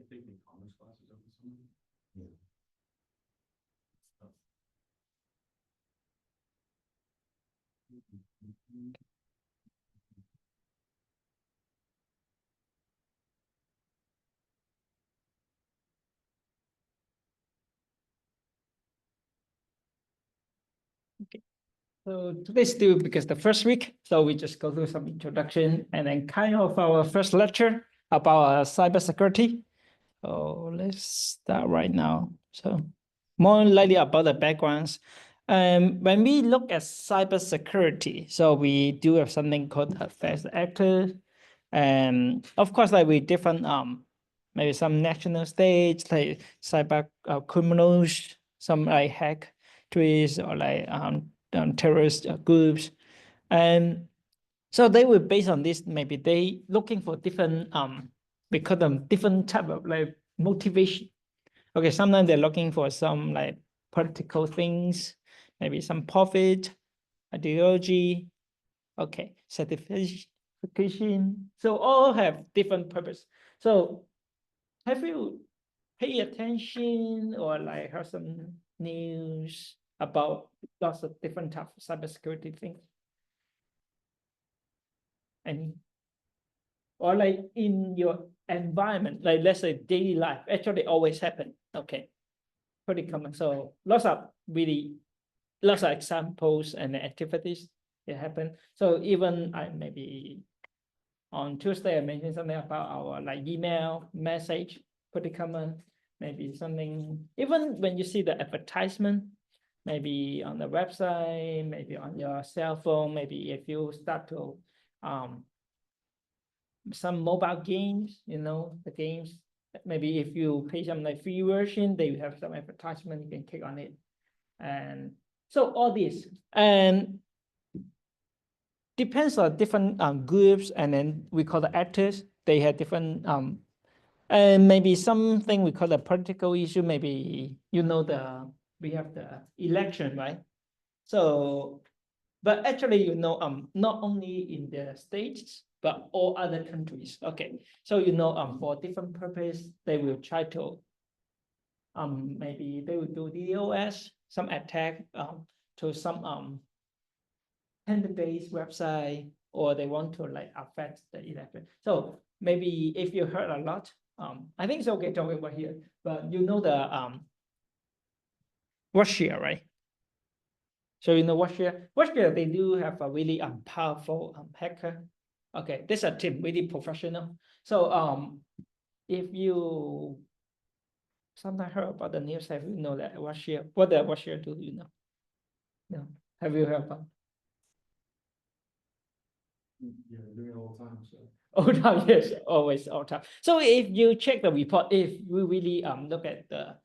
taking commerce classes over the summer. Yeah. So today's still because the first week, so we just go through some introduction and then kind of our first lecture about cybersecurity. So let's start right now. So more likely about the backgrounds. When we look at cybersecurity, so we do have something called a threat actor, and of course, like we different maybe some national states like cyber criminals, some like hack trees or like terrorist groups, and so they will based on this. Maybe they looking for different we call them different type of like motivation. Okay, sometimes they're looking for some like political things, maybe some profit, ideology. Okay, certification. So all have different purpose. So have you pay attention or like heard some news about lots of different types of cybersecurity things? Any? Or like in your environment, like let's say daily life, actually always happen. Okay, pretty common. So lots of examples and activities that happen. So even I maybe on Tuesday I mentioned something about our like email message, pretty common. Maybe something even when you see the advertisement, maybe on the website, maybe on your cell phone, maybe if you start to some mobile games, the games. Maybe if you pay some like free version, they have some advertisement, you can click on it. And so all this and depends on different groups, and then we call the actors. They have different and maybe something we call the political issue. Maybe we have the election, right? So, but actually, not only in the States, but all other countries. Okay, so for different purpose, they will try to maybe they will do DOS, some attack to some candidate website, or they want to like affect the election. So maybe if you heard a lot, I think it's okay talking about here, but the Russia, right? So Russia, they do have a really powerful hacker. Okay, this is a team really professional. So if you sometimes heard about the news, have you know that Russia, what the Russia do, No, have you heard about? Yeah, doing it all the time, so. All time, yes, always all time. So if you check the report, if we really look at the,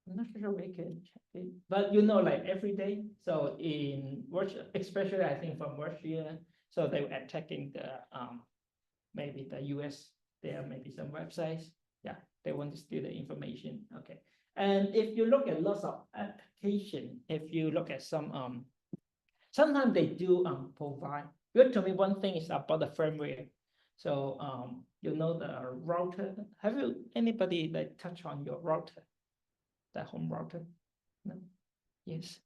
I'm not sure we can check it, but like every day. So in Russia, especially I think from Russia, so they were attacking the maybe the US. There may be some websites. Yeah, they want to steal the information. Okay, and if you look at lots of application, if you look at some sometimes they do provide. You told me one thing is about the firmware. So the router. Have you anybody like touch on your router, the home router? No. Yes.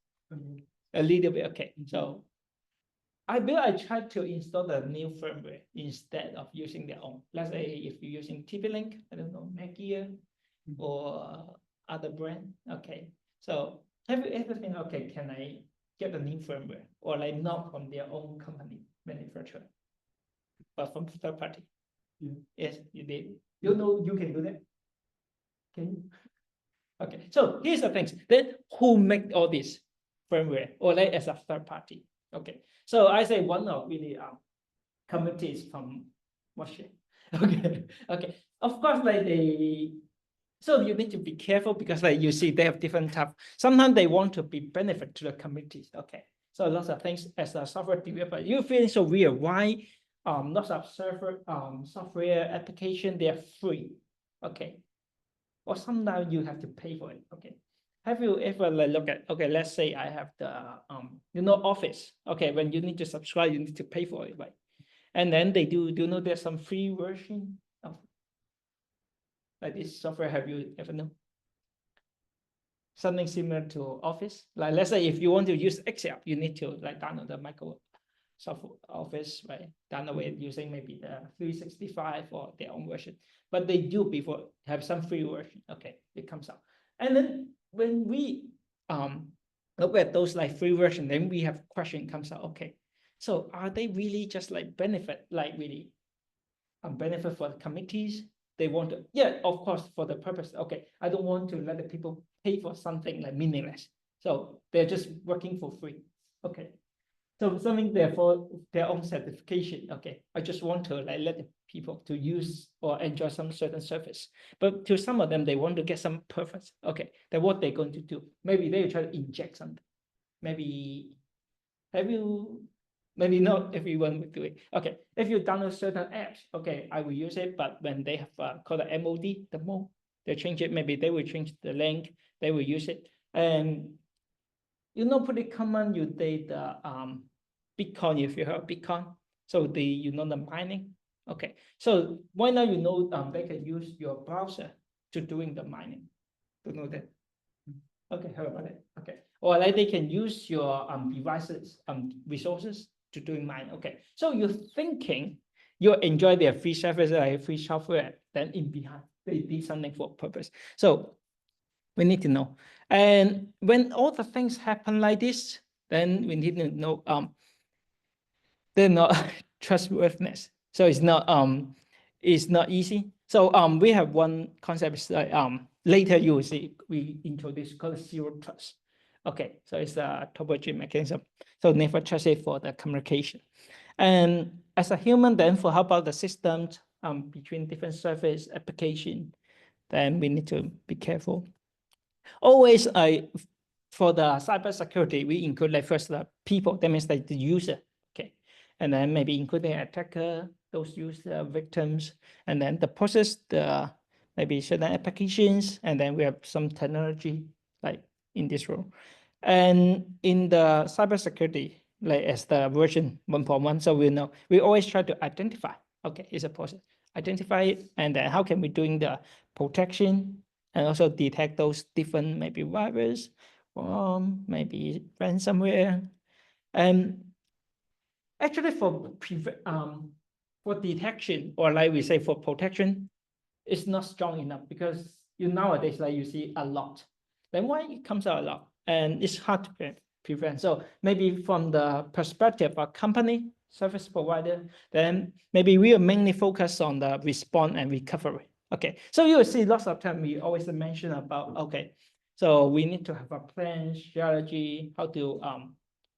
A little bit. Okay. So I tried to install the new firmware instead of using their own. Let's say if you're using TP-Link, I don't know, Macgear or other brand. Okay. So have you ever think, okay, can I get the new firmware or like not from their own company manufacturer, but from third party? Yes, you did. You know you can do that. Can you? Okay, so here's the things. Then who make all this firmware or like as a third party? Okay, so I say one of really committees from Russia. Okay, okay. Of course, like so you need to be careful because like you see they have different type. Sometimes they want to be benefit to the communities. Okay, so lots of things as a software developer, you feel so weird. Why lots of software application they are free. Okay, or sometimes you have to pay for it. Okay, have you ever like look at, okay, let's say I have the Office. Okay, when you need to subscribe, you need to pay for it, right? And then they do there's some free version. like this software? Have you ever known? Something similar to Office. Like let's say if you want to use Excel, you need to like download the Microsoft Office, right? Download it using maybe the 365 or their own version. But they do before have some free version. Okay, it comes out. And then when we look at those like free version, then we have question comes out. Okay, so are they really just like benefit, like really benefit for the committees? They want to, yeah, of course, for the purpose. Okay, I don't want to let the people pay for something like meaningless. So they're just working for free. Okay. So something there for their own certification. Okay, I just want to like let the people to use or enjoy some certain service. But to some of them, they want to get some purpose. Okay, then what they're going to do? Maybe they will try to inject something. Maybe have you? Maybe not everyone would do it. Okay, if you download certain apps, okay, I will use it. But when they have called the MOD, the mode, they change it. Maybe they will change the link. They will use it. And pretty common. You did Bitcoin if you heard Bitcoin. So the the mining. Okay, so why not they can use your browser to doing the mining. To know that. Okay, heard about it. Okay, or like they can use your devices resources to doing mine. Okay, so you're thinking you enjoy their free service, like free software, then in behind they did something for purpose. So we need to know. And when all the things happen like this, then we need to know they're not trustworthiness. So it's not easy. So we have one concept like later you will see we introduce called zero trust. Okay, so it's a topology mechanism. So never trust it for the communication. And as a human, then for how about the systems between different service application, then we need to be careful. Always for the cybersecurity, we include like first the people, that means like the user, okay, and then maybe including attacker, those user victims, and then the process, the maybe certain applications, and then we have some technology like in this role. And in the cybersecurity, like as the version 1.1, so we always try to identify, okay, it's a process, identify it, and then how can we doing the protection and also detect those different maybe virus, maybe ransomware. And actually for detection, or like we say for protection, it's not strong enough because nowadays like you see a lot. Then why it comes out a lot and it's hard to prevent. So maybe from the perspective of company service provider, then maybe we are mainly focused on the response and recovery. Okay, so you will see lots of time we always mention about, okay, so we need to have a plan, strategy, how to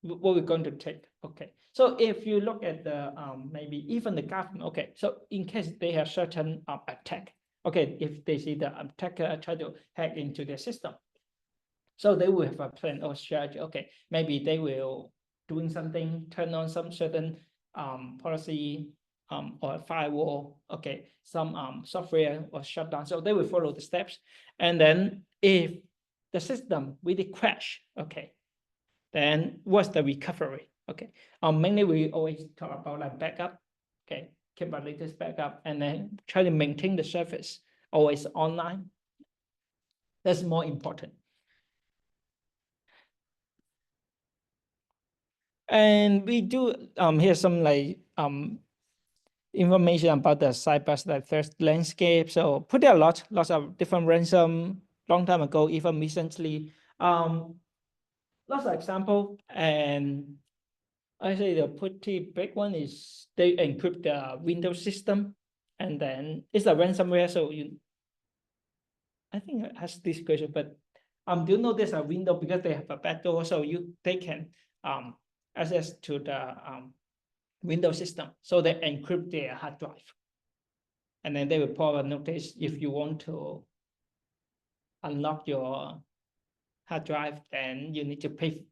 what we're going to take. Okay, so if you look at the maybe even the government, okay, so in case they have certain attack, okay, if they see the attacker try to hack into their system, so they will have a plan or strategy. Okay, maybe they will doing something, turn on some certain policy or firewall, okay, some software or shutdown. So they will follow the steps. And then if the system really crash, okay, then what's the recovery? Okay, mainly we always talk about like backup, okay, keep our latest backup, and then try to maintain the service always online. That's more important. And we do here's some like information about the cyber threat landscape. So put there lots of different ransom long time ago, even recently. Lots of example, and I say the pretty big one is they encrypt the Windows system, and then it's a ransomware. So I think it has this question, but do you know there's a window because they have a backdoor, so they can access to the Windows system, so they encrypt their hard drive, and then they will put a notice if you want to unlock your hard drive, then you need to pay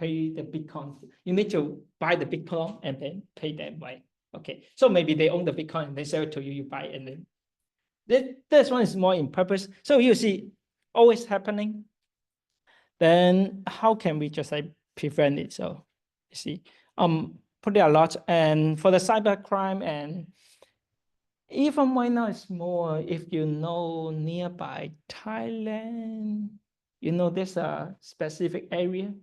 the Bitcoin. You need to buy the Bitcoin and then pay them way. Okay, so maybe they own the Bitcoin, they sell it to you, you buy it, and then this one is more in purpose. So you see, always happening. Then how can we just like prevent it? So you see, put there a lot, and for the cyber crime and Even right now, it's more if you know nearby Thailand, you know, there's a specific area.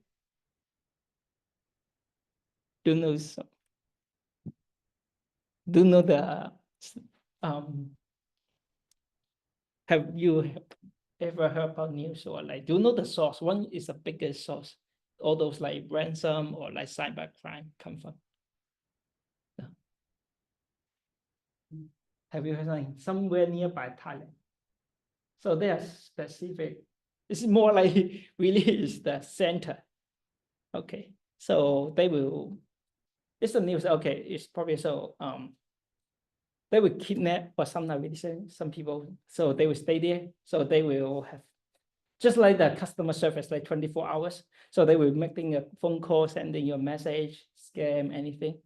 Do you know do you know the have you ever heard about news or like do you know the source? One is the biggest source. All those like ransom or like cybercrime come from. No. Have you heard something somewhere nearby Thailand? So they are specific. It's more like really is the center. Okay, so they will. It's the news. Okay, it's probably so. They will kidnap or sometimes we say some people. So they will stay there. So they will have just like the customer service, like 24 hours. So they will making a phone call, sending you a message, scam, anything.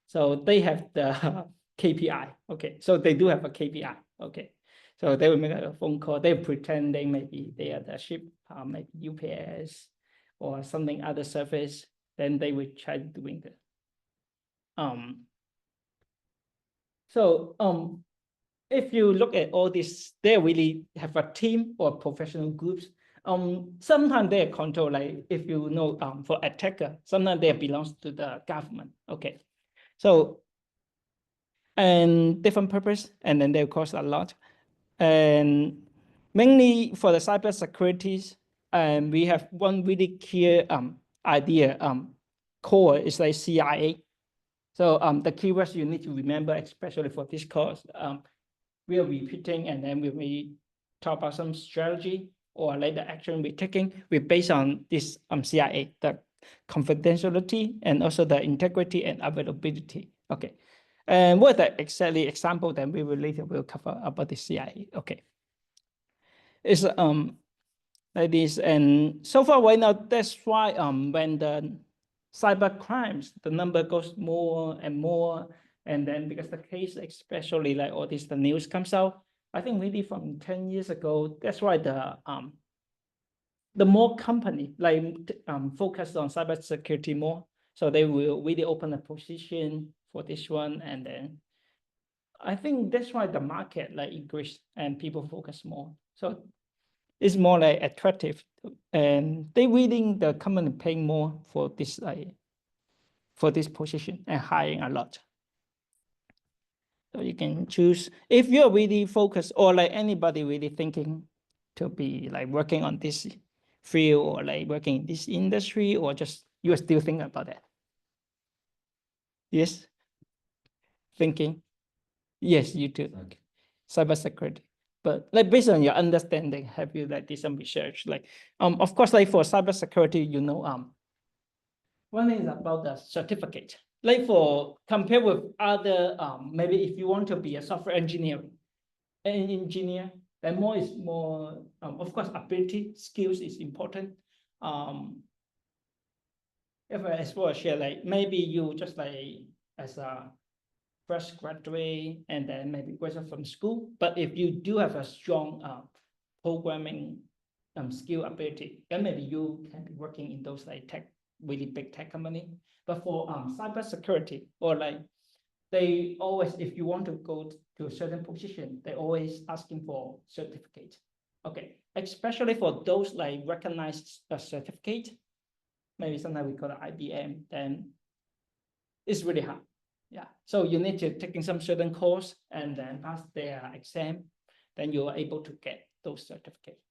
So they have the KPI. Okay, so they do have a KPI. Okay, so they will make a phone call. They pretend maybe they are the ship, maybe UPS or something other service. Then they will try doing the. So if you look at all this, they really have a team or professional groups. Sometimes they are controlled, like if you know, for attacker, sometimes they belongs to the government. Okay, so and different purpose, and then they cost a lot, and mainly for the cyber securities. And we have one really clear idea. Core is like CIA. So the keywords you need to remember, especially for this course. We are repeating, and then we talk about some strategy or like the action we're taking. We based on this CIA, the confidentiality and also the integrity and availability. Okay, and what the exactly example then we will later will cover about the CIA. Okay, it's like this, and so far right now that's why when the cyber crimes the number goes more and more. And then because the case, especially like all this, the news comes out, I think maybe from 10 years ago, that's why the more company like focus on cybersecurity more. So they will really open a position for this one. And then I think that's why the market like increased and people focus more. So it's more like attractive, and they willing the company paying more for this for this position and hiring a lot. So you can choose if you're really focused or like anybody really thinking to be like working on this field or like working in this industry, or just you are still thinking about that. Yes, thinking. Yes, you too. Okay. Cybersecurity. But like based on your understanding, have you like did some research? Like of course, like for cybersecurity, you know, one thing is about the certificate. Like for compare with other, maybe if you want to be a software engineer, then more is more, of course, ability, skills is important. If I explore share, like maybe you just like as a fresh graduate and then maybe graduate from school, but if you do have a strong programming skill ability, then maybe you can be working in those like tech, really big tech company. But for cybersecurity or like they always, if you want to go to a certain position, they always asking for certificate. Okay, especially for those like recognized certificate, maybe sometimes we call it IBM, then it's really hard. Yeah, so you need to taking some certain course and then pass their exam, then you are able to get those certificates.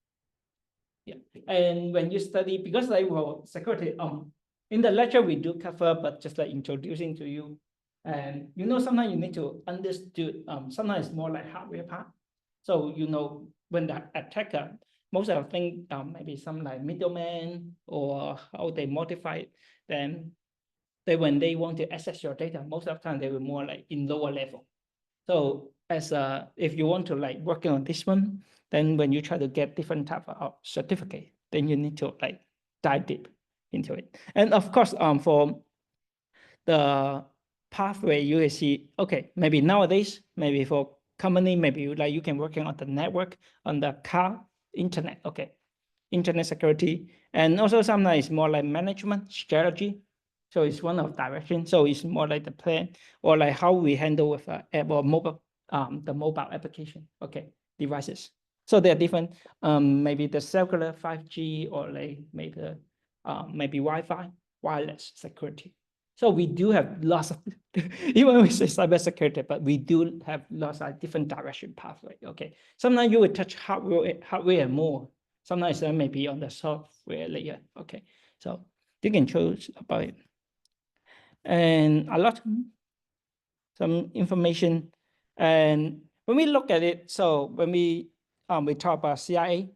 Yeah, and when you study, because like well, security, in the lecture we do cover, but just like introducing to you, and you know sometimes you need to understand. Sometimes it's more like hardware part. So you know when the attacker, most of the thing, maybe some like middleman or how they modify it, then when they want to access your data, most of the time they will more like in lower level. So as if you want to like working on this one, then when you try to get different type of certificate, then you need to like dive deep into it. And of course, for the pathway, you will see, okay, maybe nowadays, maybe for company, maybe like you can working on the network, on the car, internet, okay, internet security. And also sometimes it's more like management strategy. So it's one of direction. So it's more like the plan or like how we handle with app or mobile the mobile application, okay, devices. So there are different, maybe the cellular 5G or like maybe Wi-Fi, wireless security. So we do have lots of, even we say cybersecurity, but we do have lots of different direction pathway. Okay, sometimes you will touch hardware more. Sometimes maybe on the software layer. Okay, so you can choose about it, and a lot, some information. And when we look at it, so when we talk about CIA,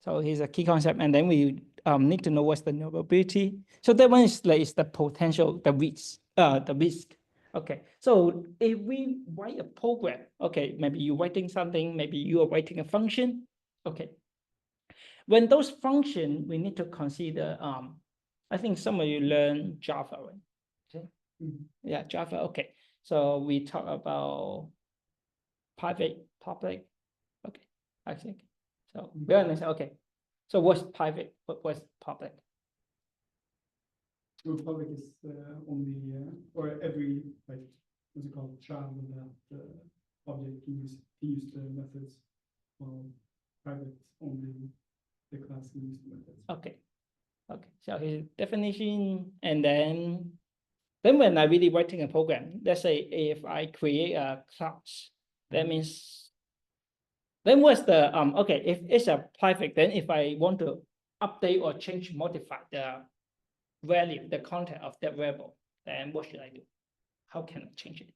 so here's a key concept, and then we need to know what's the vulnerability. So that one is like the potential, the risk. Okay, so if we write a program, okay, maybe you're writing something, maybe you are writing a function. Okay, when those function, we need to consider. I think some of you learn Java, right? Okay. Yeah, Java. Okay, so we talk about private, public. Okay, I think so. We understand. Okay. So what's private? What's public? So public is only or every like what's it called child of that object can use the methods, while private only the class can use the methods. Okay. Okay. So his definition, and then when I really writing a program, let's say if I create a class, that means then what's the okay, if it's a private, then if I want to update or change, modify the value, the content of that variable, then what should I do? How can I change it?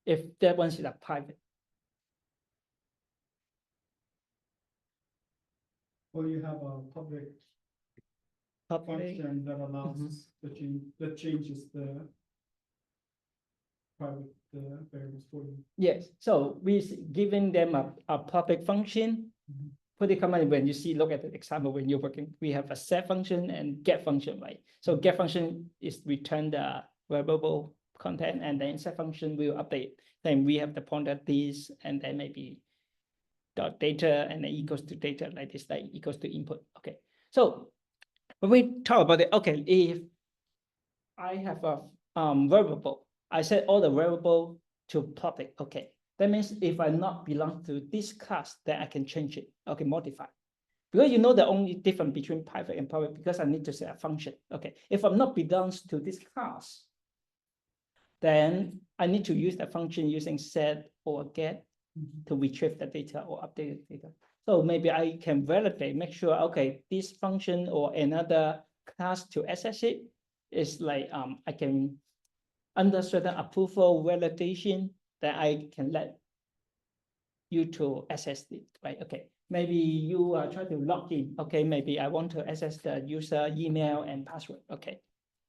If that one is a private. Well, you have a public function that allows that changes the private variables for you. Yes, so we giving them a public function. Pretty common when you see, look at the example when you're working, we have a set function and get function, right? So get function is return the variable content, and then set function will update. Then we have the pointer this, and then maybe dot data, and then equals to data like this, like equals to input. Okay, so when we talk about it, okay, if I have a variable, I set all the variable to public. Okay, that means if I not belong to this class, then I can change it. Okay, modify. Because you know the only difference between private and public, because I need to set a function. Okay, if I'm not belongs to this class, then I need to use the function using set or get to retrieve the data or update the data. So maybe I can validate, make sure, okay, this function or another class to access it is like, I can, under certain approval validation, that I can let you to access it, right? Okay, maybe you are trying to log in. Okay, maybe I want to access the user email and password. Okay,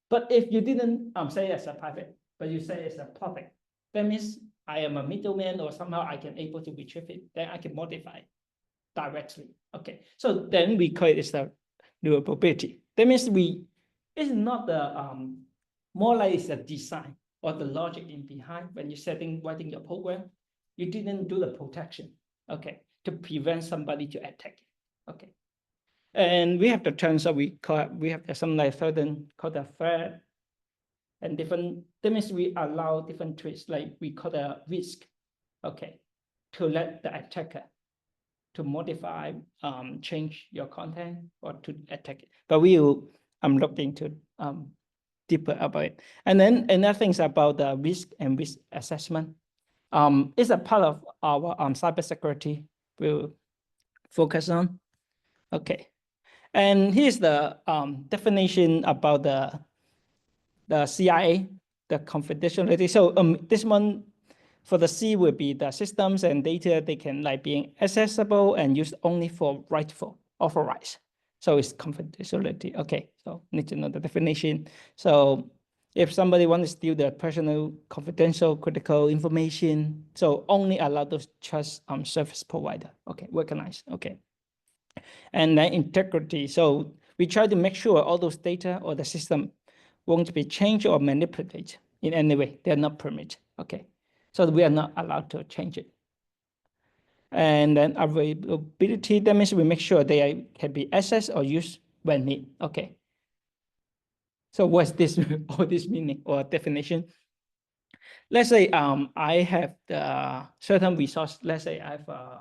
but if you didn't say it's a private, but you say it's a public, that means I am a middleman, or somehow I can able to retrieve it. Then I can modify directly. Okay, so then we call it the durability. That means it's not the more like it's a design or the logic in behind when you're writing your program. You didn't do the protection, okay, to prevent somebody to attack it. Okay, and we have the terms that we have some like certain called the threat and different. That means we allow different traits, like we call the risk, okay, to let the attacker to modify, change your content or to attack it. But I'm looking to deeper about it. And then another thing is about the risk and risk assessment. It's a part of our cybersecurity we'll focus on. Okay, and here's the definition about the CIA, the confidentiality. So this one for the C will be the systems and data they can like being accessible and used only for rightful, authorized. So it's confidentiality. Okay, so need to know the definition. So if somebody wants to steal the personal, confidential, critical information, so only allow those trust service provider. Okay, recognize. Okay, and then integrity. So we try to make sure all those data or the system won't be changed or manipulated in any way. They're not permitted. Okay, so we are not allowed to change it. And then availability, that means we make sure they can be accessed or used when need. Okay. So what's this, all this meaning or definition? let's say I have the certain resource. Let's say I have a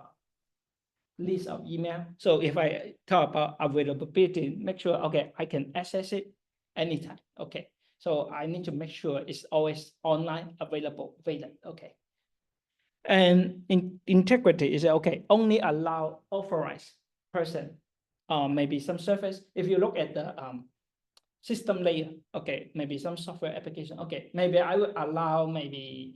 list of email. So if I talk about availability, make sure, okay, I can access it anytime. Okay. So I need to make sure it's always online, available, valid. Okay. And integrity is okay, only allow authorized person, maybe some service. If you look at the system layer, okay, maybe some software application, okay, maybe I will allow maybe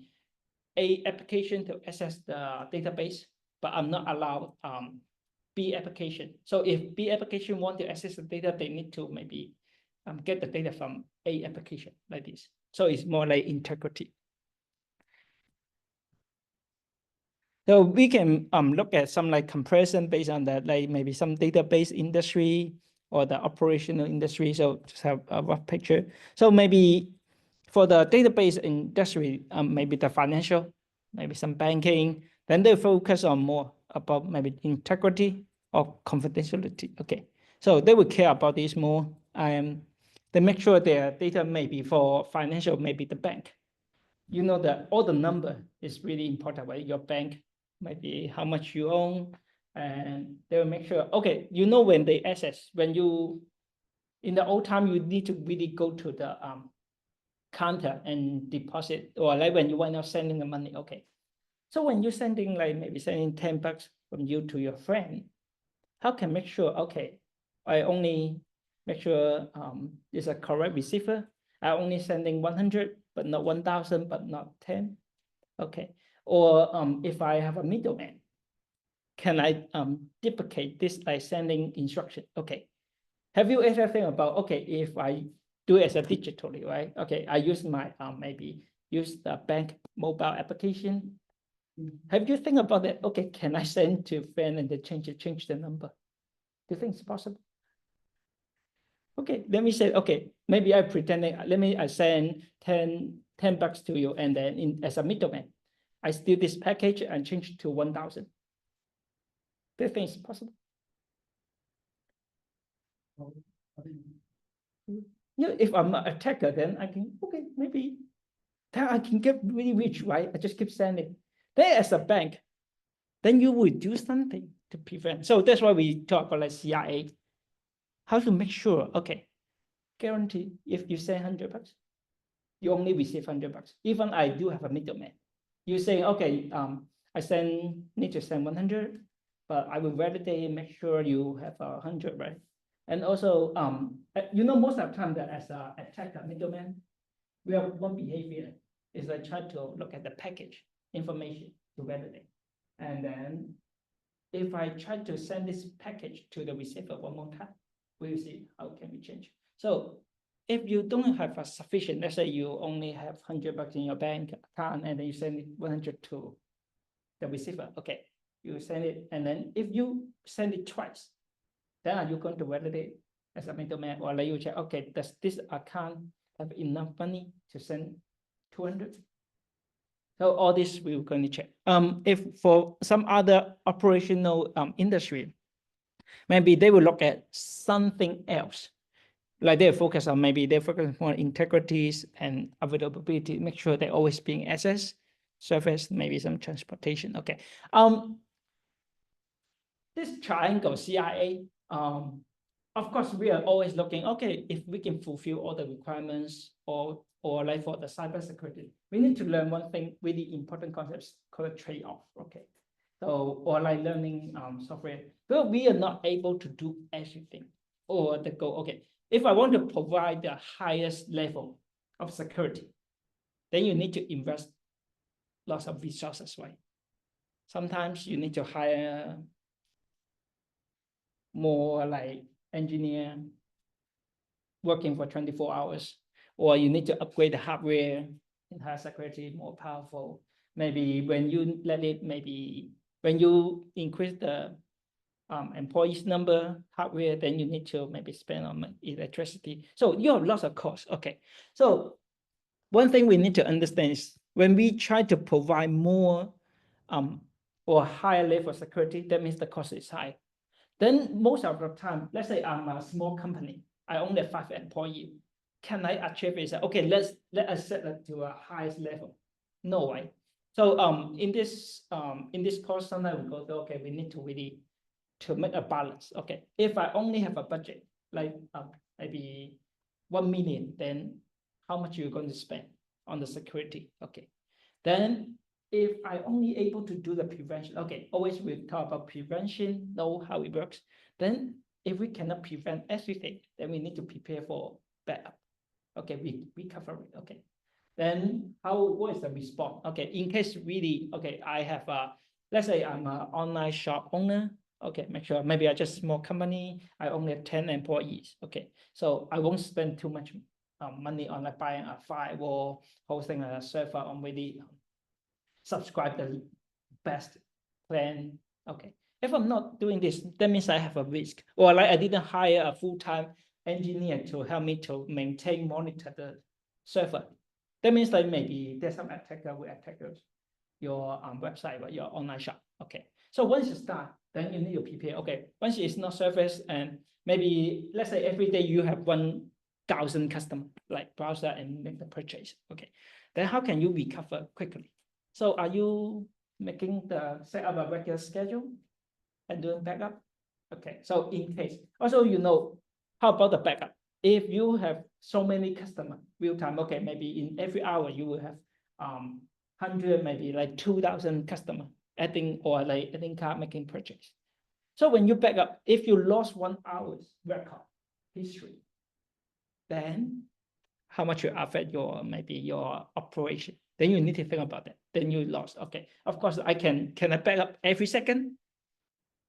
A application to access the database, but I'm not allowed B application. So if B application want to access the data, they need to maybe get the data from A application like this. So it's more like integrity. So we can look at some like comparison based on that, like maybe some database industry or the operational industry. So just have a rough picture. So maybe for the database industry, maybe the financial, maybe some banking, then they focus on more about maybe integrity or confidentiality. Okay, so they will care about this more. They make sure their data maybe for financial, maybe the bank. You know that all the number is really important, right? Your bank, maybe how much you own, and they will make sure, okay, you know when they access, when you, in the old time, you need to really go to the counter and deposit, or like when you want to sending the money, okay. So when you're sending like maybe sending $10 from you to your friend, how can make sure, okay, I only make sure it's a correct receiver. I only sending 100, but not 1,000, but not 10. Okay. Or if I have a middleman, can I duplicate this by sending instruction? Okay. Have you ever think about, okay, if I do it as a digitally, right? Okay, I use my maybe use the bank mobile application. Have you think about that? Okay, can I send to friend and they change the number? Do you think it's possible? Okay, let me say, okay, maybe I pretending, let me I send $10 to you, and then as a middleman, I steal this package and change to 1,000. Do you think it's possible? Yeah, if I'm an attacker, then I can, okay, maybe then I can get really rich, right? I just keep sending. Then as a bank, then you would do something to prevent. So that's why we talk about like CIA. How to make sure, okay, guarantee if you send $100, you only receive $100. Even I do have a middleman. You say, okay, I need to send 100, but I will validate, make sure you have 100, right? And also, you know, most of the time that as a attacker middleman, we have one behavior is I try to look at the package information to validate. And then if I try to send this package to the receiver one more time, we'll see how can we change. So if you don't have a sufficient, let's say you only have $100 in your bank account and then you send it 100 to the receiver, okay, you send it. And then if you send it twice, then are you going to validate as a middleman, or let you check, okay, does this account have enough money to send 200? So all this we're going to check. If for some other operational industry, maybe they will look at something else. Like they focus on, maybe they focus on integrities and availability, make sure they're always being accessed, service, maybe some transportation. Okay. This triangle CIA, of course, we are always looking, okay, if we can fulfill all the requirements, or like for the cybersecurity, we need to learn one thing, really important concepts called trade-off. Okay. So, or like learning software, but we are not able to do everything, or the goal. Okay, if I want to provide the highest level of security, then you need to invest lots of resources, right? Sometimes you need to hire more like engineer working for 24 hours, or you need to upgrade the hardware, entire security more powerful. Maybe when you let it, maybe when you increase the employees number, hardware, then you need to maybe spend on electricity. So you have lots of costs. Okay. So one thing we need to understand is when we try to provide more or higher level of security, that means the cost is high. Then most of the time, let's say I'm a small company, I only have 5 employees. Can I achieve it? Okay, let us set it to a highest level. No way. So in this course, sometimes we go to, okay, we need to really to make a balance. Okay, if I only have a budget like maybe 1 million, then how much you're going to spend on the security? Okay, then if I only able to do the prevention, okay, always we talk about prevention, know how it works. Then if we cannot prevent everything, then we need to prepare for backup. Okay, we cover it. Okay, then what is the response? Okay, in case really, okay, I have let's say I'm an online shop owner. Okay, make sure maybe I just small company. I only have 10 employees. Okay, so I won't spend too much money on like buying a firewall, hosting a server, on really subscribe the best plan. Okay, if I'm not doing this, that means I have a risk, or like I didn't hire a full-time engineer to help me to maintain, monitor the server. That means like maybe there's some attacker will attack your website or your online shop. Okay, so once you start, then you need to prepare. Okay, once it's not service, and maybe let's say every day you have 1,000 customer like browser and make the purchase. Okay, then how can you recover quickly? So are you making the set up a regular schedule and doing backup? Okay, so in case also how about the backup? If you have so many customer real time, okay, maybe in every hour you will have 100, maybe like 2,000 customer adding or like adding card making purchase. So when you back up, if you lost 1 hour's record history, then how much will affect your maybe your operation? Then you need to think about that. Then you lost. Okay, of course I can I back up every second?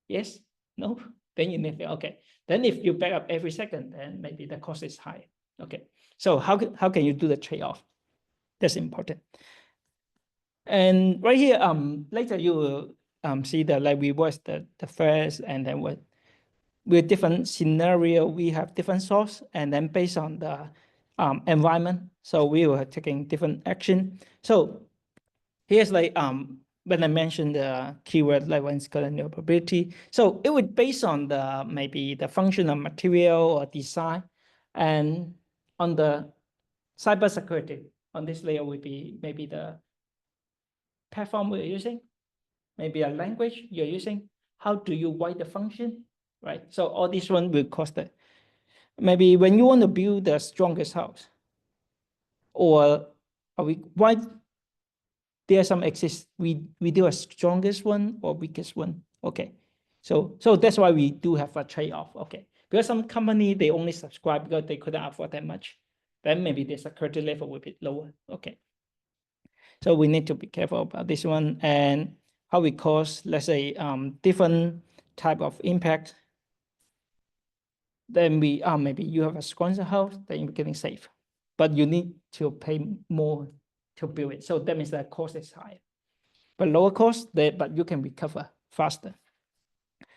Yes, no. Then you need to think, okay. Then if you back up every second, then maybe the cost is high. Okay, so how can you do the trade-off? That's important. And right here, later you will see that like we watch the first, and then with different scenario, we have different source, and then based on the environment, so we were taking different action. So here's like when I mentioned the keyword like when scalar probability, so it would based on the maybe the functional material or design, and on the cybersecurity on this layer would be maybe the platform we're using, maybe a language you're using, how do you write the function, right? So all this one will cost it. Maybe when you want to build the strongest house, or why there some exist, we do a strongest one or weakest one. Okay, so that's why we do have a trade-off. Okay, because some company they only subscribe because they couldn't afford that much, then maybe the security level will be lower. Okay, so we need to be careful about this one, and how we cause, let's say, different type of impact. Then we maybe you have a stronger house, then you're getting safe, but you need to pay more to build it. So that means that cost is higher, but lower cost, but you can recover faster.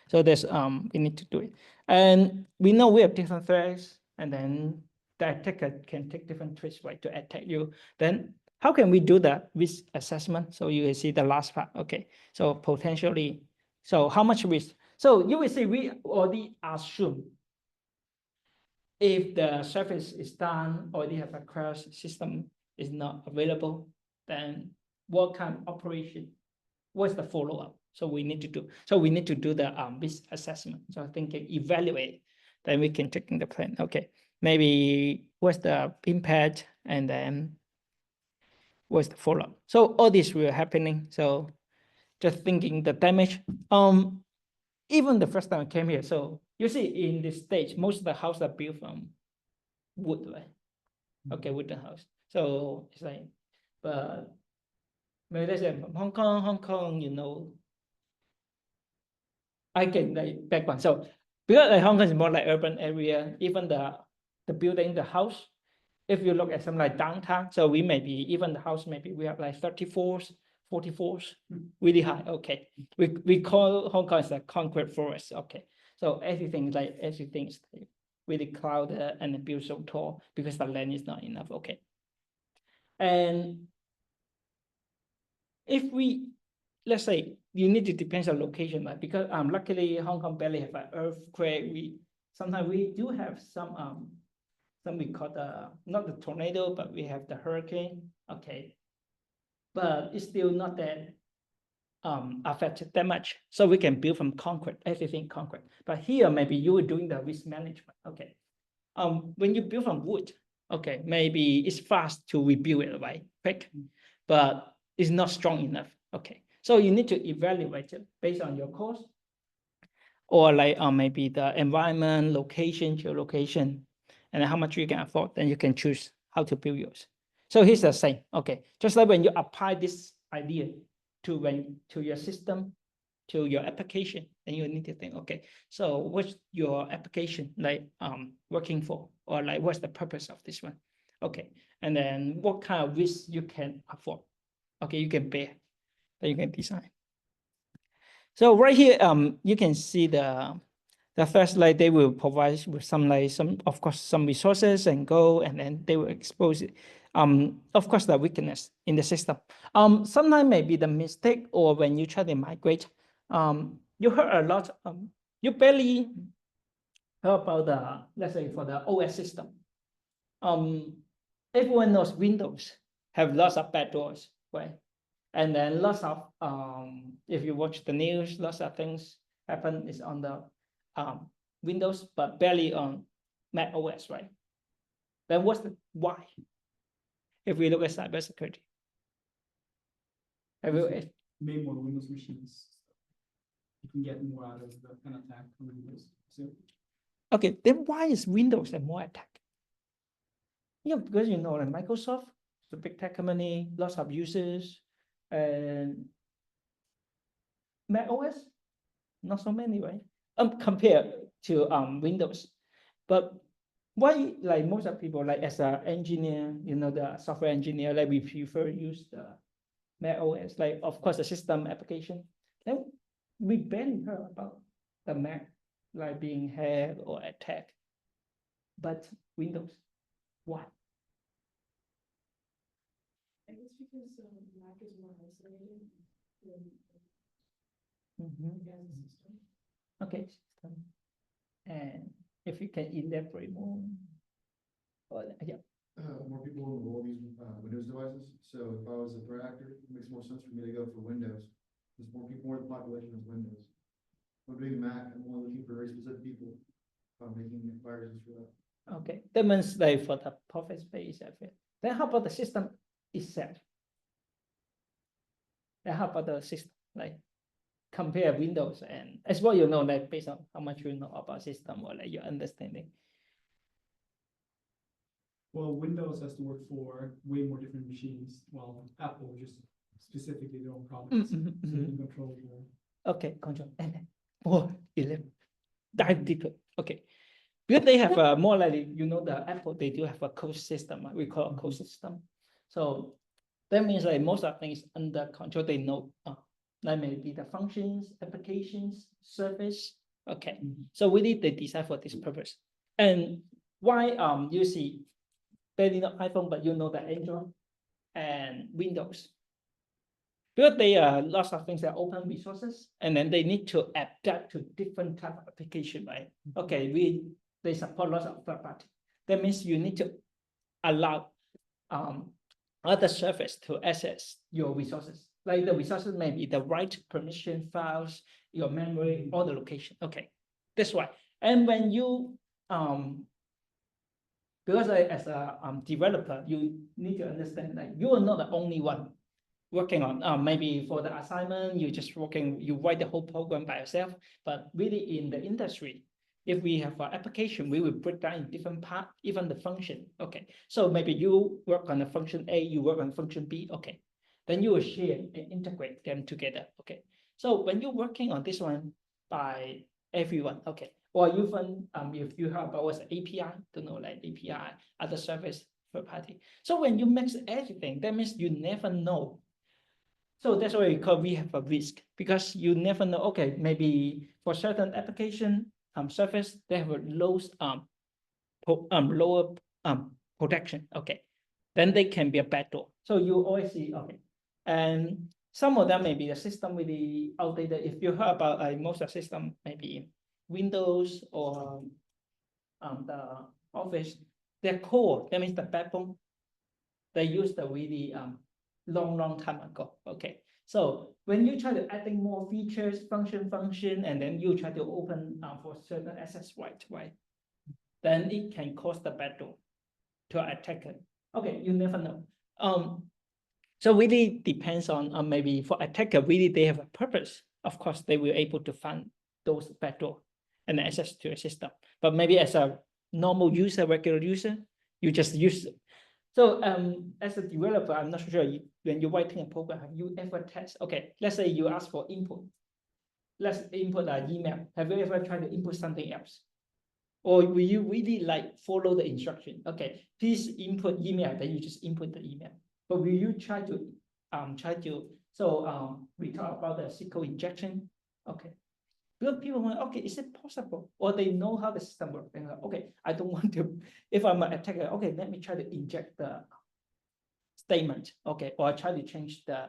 So there's we need to do it, and we know we have different threats, and then the attacker can take different tricks, right, to attack you. Then how can we do that risk assessment? So you will see the last part. Okay, so potentially, so how much risk? So you will see we already assume if the service is done, already have a crash system is not available, then what kind of operation? What's the follow-up? So we need to do. So we need to do the risk assessment. So I think evaluate, then we can check in the plan. Okay, maybe what's the impact, and then what's the follow-up? So all this will happening. So just thinking the damage. Even the first time I came here, so you see in this stage, most of the houses are built from wood, right? Okay, wooden house. So it's like, but maybe let's say from Hong Kong, I can like background. So because like Hong Kong is more like urban area, even the building, the house, if you look at some like downtown, so we may be, even the house, maybe we have like 30 floors, 40 floors, really high. Okay, we call Hong Kong as a concrete forest. Okay, so everything is really crowded and built so tall because the land is not enough. Okay, and if we, let's say, you need to depend on location, right? Because luckily Hong Kong barely have an earthquake. Sometimes we do have some we call the, not the tornado, but we have the hurricane. Okay, but it's still not that affected that much. So we can build from concrete, everything concrete. But here, maybe you are doing the risk management. Okay. When you build from wood, okay, maybe it's fast to rebuild it, right? Quick, but it's not strong enough. Okay. So you need to evaluate it based on your cost, or like maybe the environment, location, geolocation, and how much you can afford. Then you can choose how to build yours. So here's the same. Okay, just like when you apply this idea to your system, to your application, then you need to think, okay, so what's your application like working for, or like what's the purpose of this one? Okay, and then what kind of risk you can afford? Okay, you can bear, then you can design. So right here, you can see the first, like they will provide with some of course some resources and go, and then they will expose it. Of course, the weakness in the system. Sometimes maybe the mistake, or when you try to migrate, you heard a lot. You barely heard about the, let's say, for the OS system. Everyone knows Windows have lots of backdoors, right? And then lots of if you watch the news, lots of things happen is on the Windows, but barely on Mac OS, right? Then what's the why? If we look at cybersecurity, have you Made more Windows machines. You can get more out of an attack on Windows. So okay, then why is Windows a more attack? Yeah, because you know, like Microsoft, the big tech company, lots of users, and Mac OS, not so many, right? Compared to Windows. But why, like most of people, like as an engineer, you know, the software engineer, like we prefer use the Mac OS, like of course the system application. Then we barely heard about the Mac like being hacked or attacked. But Windows, why? I guess because Mac is more isolated than Mhm. as a system. Okay, system. And if you can elaborate more. Yeah. More people in the world use Windows devices, so if I was a threat actor, it makes more sense for me to go for Windows. There's more people, more of the population is Windows. When doing Mac, I'm only looking for very specific people, making viruses for that. Okay, that means like for the profit space of it. Then how about the system itself? Then how about the system, like compare Windows and as well, you know, like based on how much you know about system or like your understanding. well, Windows has to work for way more different machines, while Apple just specifically their own products. So you can control the Okay, control and then more 11. Dive deeper. Okay. Because they have a more like, you know, the Apple, they do have a code system, we call a code system. So that means like most of things under control, they know, like maybe the functions, applications, service. Okay. So we need the design for this purpose. And why you see barely not iPhone, but you know the Android and Windows. Because they are lots of things that are open resources, and then they need to adapt to different type of application, right? Okay, they support lots of third party. That means you need to allow other service to access your resources. Like the resources may be the right permission files, your memory, or the location. Okay, that's why. And when you because as a developer, you need to understand that you are not the only one working on. Maybe for the assignment, you just working, you write the whole program by yourself. But really in the industry, if we have an application, we will break down in different parts, even the function. Okay, so maybe you work on the function A, you work on function B. Okay, then you will share and integrate them together. Okay, so when you're working on this one by everyone, okay, or even if you have about API, to know like API, other service, third party. So when you mix everything, that means you never know. So that's why we have a risk, because you never know. Okay, maybe for certain application surface, they have a low lower protection. Okay, then they can be a backdoor. So you always see, okay, and some of them may be the system really outdated. If you heard about most of the system, maybe Windows or the Office, their core, that means the backbone, they use the really long time ago. Okay, so when you try to adding more features, function, and then you try to open for certain access right, then it can cause the battle to an attacker. Okay, you never know. So really depends on maybe for attacker, really they have a purpose. Of course, they will able to find those backdoor and access to a system. But maybe as a normal user, regular user, you just use it. So as a developer, I'm not sure when you're writing a program, have you ever test? Okay, let's say you ask for input. Let's input an email. Have you ever tried to input something else? Or will you really like follow the instruction? Okay, please input email, then you just input the email. But will you try to we talk about the SQL injection. Okay. Because people want, okay, is it possible? Or they know how the system works. They're like, okay, I don't want to, if I'm an attacker, okay, let me try to inject the statement. Okay, or I try to change the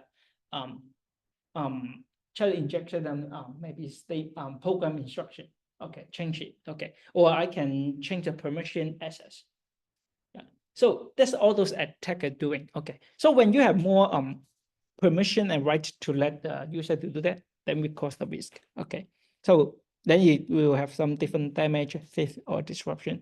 try to inject them maybe state program instruction. Okay, change it. Okay, or I can change the permission access. Yeah. So that's all those attacker doing. Okay. So when you have more permission and right to let the user to do that, then we cause the risk. Okay. So then you will have some different damage, theft, or disruption.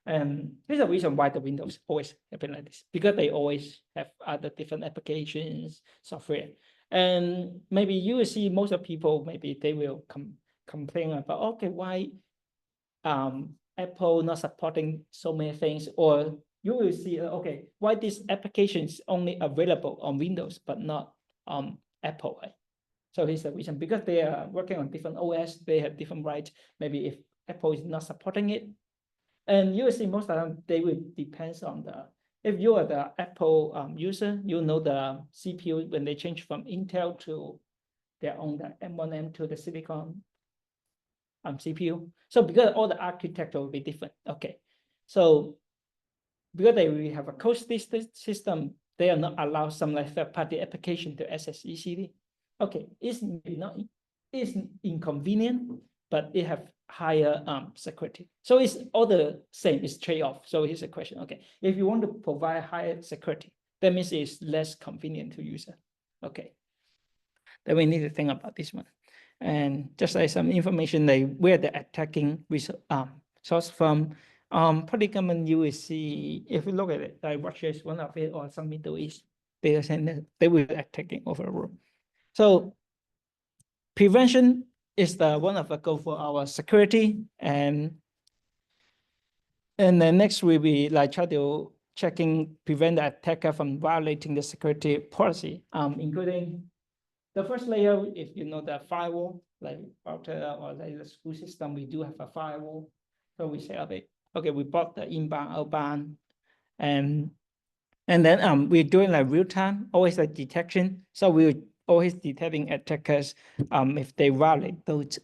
And there's a reason why the Windows always happen like this, because they always have other different applications, software. And maybe you will see most of people, maybe they will complain about, okay, why Apple not supporting so many things, or you will see, okay, why this application is only available on Windows, but not on Apple, right? So here's the reason, because they are working on different OS, they have different rights. Maybe if Apple is not supporting it, and you will see most of them, they will depends on the, if you are the Apple user, you know the CPU, when they change from Intel to their own the M1, M2, the Silicon CPU. So because all the architecture will be different. Okay. So because they will have a closed system, they are not allowed some like third-party application to access easily. Okay, it's not, it's inconvenient, but it have higher security. So it's all the same, it's trade-off. So here's a question. Okay, if you want to provide higher security, that means it's less convenient to user. Okay, then we need to think about this one. And just like some information, like where the attacking source from. Pretty common, you will see, if you look at it, like Russia is one of it, or some Middle East data center, they will be attacking overall. So prevention is the one of the goal for our security, and then next will be like try to prevent the attacker from violating the security policy, including the first layer. If you know the firewall, like router or like the school system, we do have a firewall, so we set up it. Okay, we bought the inbound, outbound, and then we're doing like real time, always like detection. So we're always detecting attackers if they violate those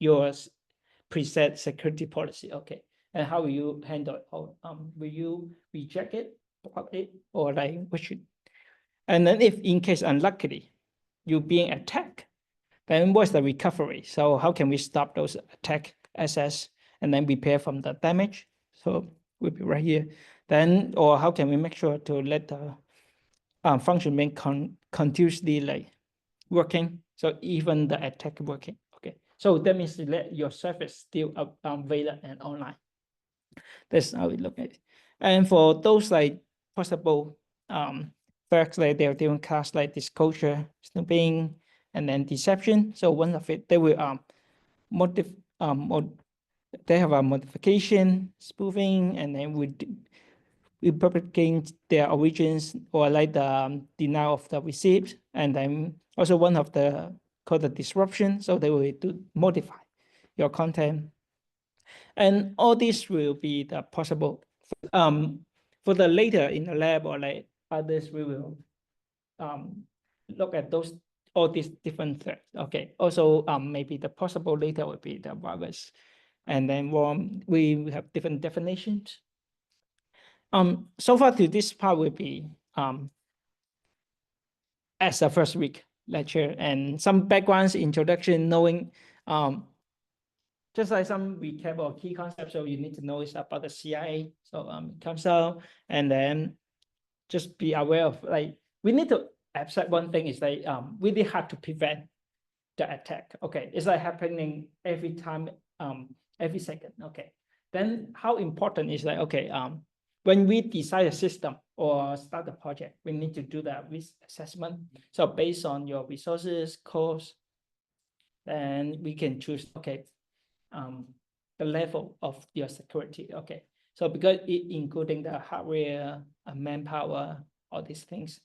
your preset security policy. Okay, and how will you handle it? Will you reject it, block it, or like what should? And then if in case unluckily you're being attacked, then what's the recovery? So how can we stop those attack access and then repair from the damage? So we'll be right here. Then, or how can we make sure to let the function being continuously like working? So even the attack working. Okay. So that means let your service still available and online. That's how we look at it. And for those like possible facts, like they're different class like disclosure, snooping, and then deception. So one of it, they will they have a modification, spoofing, and then we propagate their origins, or like the denial of the receipt, and then also one of the called the disruption. So they will modify your content, and all this will be the possible. For the later in the lab or like others, we will look at all these different threats. Okay. Also, maybe the possible later would be the virus, and then we have different definitions. So far to this part will be as a first week lecture and some backgrounds, introduction, knowing just like some recap or key concepts. So you need to know is about the CIA. So it comes out, and then just be aware of like we need to abstract one thing is like really hard to prevent the attack. Okay, it's like happening every time, every second. Okay, then how important is like, okay, when we design a system or start a project, we need to do the risk assessment. So based on your resources, cost, then we can choose, okay, the level of your security. Okay, so because it including the hardware, manpower, all these things,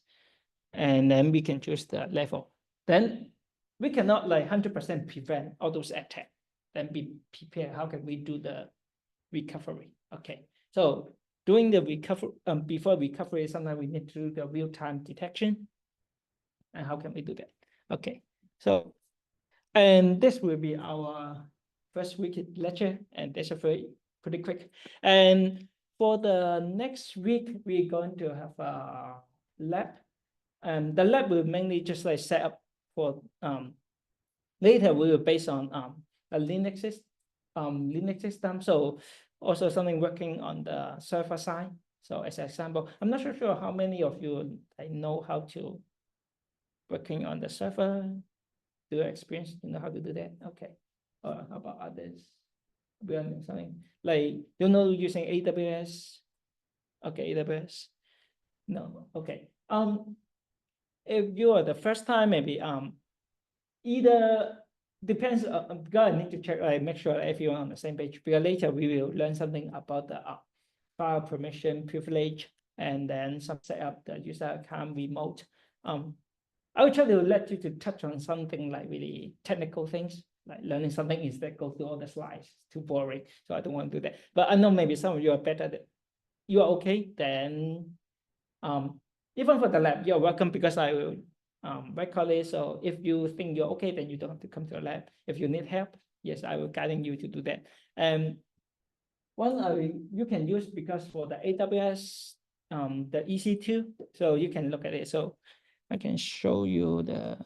and then we can choose the level. Then we cannot like 100% prevent all those attacks. Then be prepared. How can we do the recovery? Okay, so doing the recovery, before recovery, sometimes we need to do the real-time detection. And how can we do that? Okay, so, and this will be our first week lecture, and this is pretty quick. And for the next week, we're going to have a lab. And the lab will mainly just like set up for later we will base on a Linux system. So also something working on the server side. So as an example, I'm not so sure how many of you know how to working on the server. Do you experience, you know how to do that? Okay. Or how about others? We are something like, you know, using AWS. Okay, AWS. No, okay. If you are the first time, maybe either depends, because I need to check, make sure everyone on the same page, because later we will learn something about the file permission privilege, and then some set up the user account remote. I will try to let you to touch on something like really technical things, like learning something instead go through all the slides. It's too boring, so I don't want to do that. But I know maybe some of you are better than, you are okay, then even for the lab, you're welcome, because I will record it. So if you think you're okay, then you don't have to come to the lab. If you need help, yes, I will guiding you to do that. And one you can use, because for the AWS, the EC2, so you can look at it. So I can show you the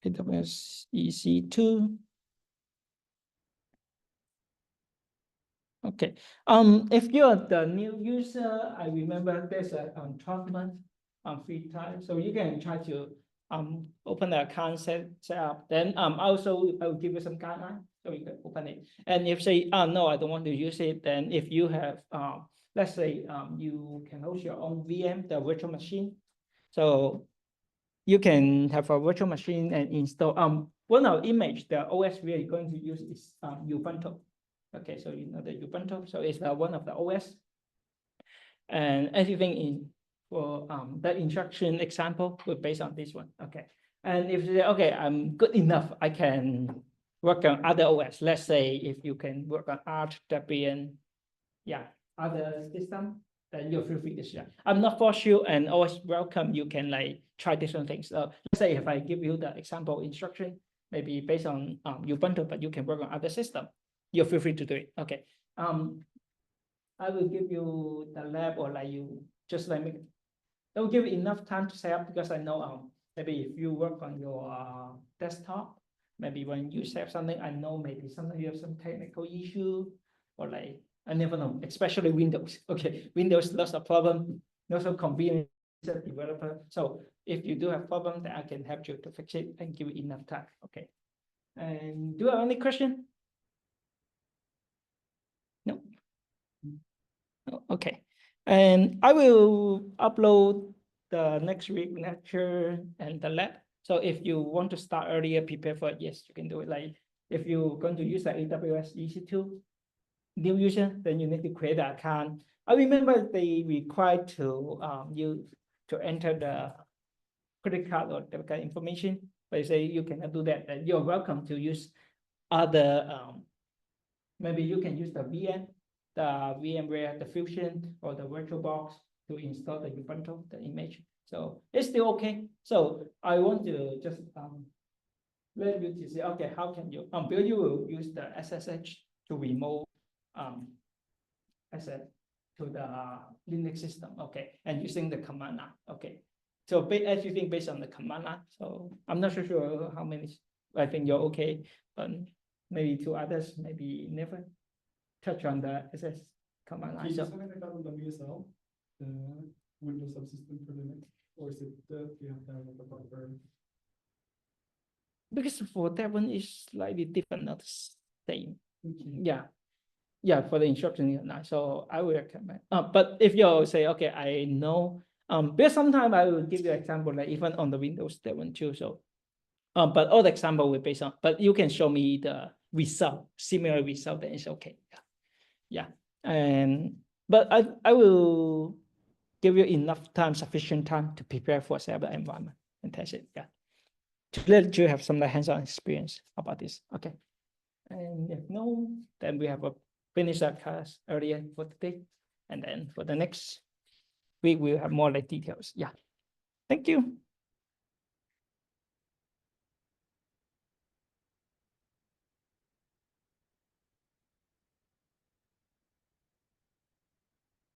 AWS EC2. Okay. If you're the new user, I remember there's a 12 month free trial, so you can try to open the account, set up. Then also I will give you some guidelines so you can open it. And if say, no, I don't want to use it, then if you have let's say you can host your own VM, the virtual machine. So you can have a virtual machine and install one of image, the OS we are going to use is Ubuntu. Okay, so you know the Ubuntu, so it's one of the OS, and everything in for that instruction example will based on this one. Okay, and if you say, okay, I'm good enough, I can work on other OS. Let's say if you can work on Arch, Debian, yeah, other system, then you feel free to share. I'm not force you, and always welcome. You can like try different things. Let's say if I give you the example instruction, maybe based on Ubuntu, but you can work on other system. You feel free to do it. Okay. I will give you the lab, or like you just like me. I will give you enough time to set up, because I know maybe if you work on your desktop, maybe when you set up something, I know maybe sometimes you have some technical issue, or like I never know, especially Windows. Okay, Windows lots of problem, not so convenient as a developer. So if you do have problem, then I can help you to fix it and give you enough time. Okay. And do you have any question? No. Okay. And I will upload the next week lecture and the lab. So if you want to start earlier, prepare for it, yes, you can do it. Like if you're going to use the AWS EC2 new user, then you need to create an account. I remember they require to you to enter the credit card or debit card information, but you say you cannot do that, then you're welcome to use other maybe you can use the VM, the VMware, the Fusion, or the VirtualBox to install the Ubuntu, the image. So it's still okay. So I want to just let you to see, okay, how can you because you will use the SSH to remove asset to the Linux system, okay, and using the command line, okay. So everything based on the command line. So I'm not so sure how many. I think you're okay, but maybe to others, maybe never touch on the SS command line. Can you So just something like that on the VSL? Windows subsystem for Linux, or is it, you have to have like a proper? Because for that one is slightly different, not the same. Okay. Yeah. Yeah, for the instruction, yeah, nice. So I will recommend. But if you say, okay, I know, because sometimes I will give you example, like even on the Windows 7 too. So, but all the example will based on, but you can show me the result, similar result, then it's okay. Yeah. And, but I will give you enough time, sufficient time to prepare for server environment and test it. Yeah. To let you have some like hands-on experience about this. Okay. And if no, then we have a finish that class earlier for today. And then for the next week, we'll have more like details. Yeah. Thank you.